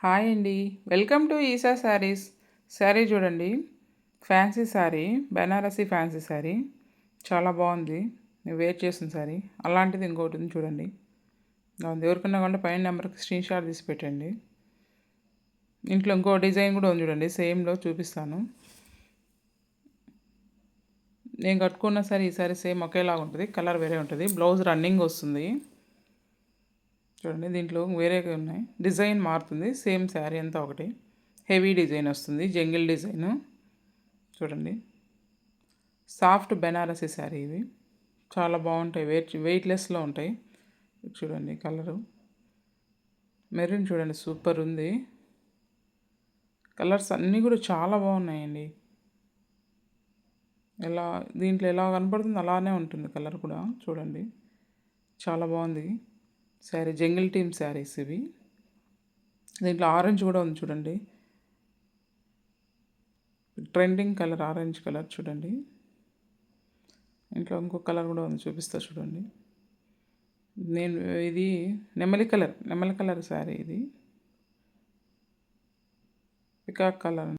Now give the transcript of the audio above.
Hi అండి. Welcome to ఈసా శారీస్. శారీ చూడండి, fancy sari, Banarasi fancy sari. చాలా బాగుంది. నేను వేర్ చేసిన శారీ. అలాంటిది ఇంకోటి ఉంది చూడండి. ఎవరికన్నా కంటే పైన నెంబర్కి స్క్రీన్ షాట్ తీసి పెట్టండి. ఇంట్లో ఇంకో డిజైన్ కూడా ఉంది చూడండి, సేమ్లో చూపిస్తాను. నేను కట్టుకున్న సారీ ఈ సారీ సేమ్ ఒకేలాగా ఉంటుంది, కలర్ వేరే ఉంటుంది. బ్లౌజ్ రన్నింగ్ వస్తుంది చూడండి. దీంట్లో వేరేగా ఉన్నాయి, డిజైన్ మారుతుంది. సేమ్ శారీ అంతా ఒకటి. హెవీ డిజైన్ వస్తుంది, జంగిల్ డిజైను చూడండి. సాఫ్ట్ బెనారసీ శారీ ఇవి చాలా బాగుంటాయి, వెయిట్లెస్లో ఉంటాయి. చూడండి కలరు మెరూన్ చూడండి, సూపర్ ఉంది. కలర్స్ అన్నీ కూడా చాలా బాగున్నాయండి. దీంట్లో ఎలా కనపడుతుంది అలానే ఉంటుంది కలర్ కూడా చూడండి. చాలా బాగుంది శారీ. జంగిల్ టీమ్ శారీస్ ఇవి. దీంట్లో ఆరెంజ్ కూడా ఉంది చూడండి, ట్రెండింగ్ కలర్ ఆరెంజ్ కలర్ చూడండి. ఇంట్లో ఇంకో కలర్ కూడా ఉంది, చూపిస్తా చూడండి. ఇది నెమలి కలర్ శారీ. ఇది పికాక్ కలర్.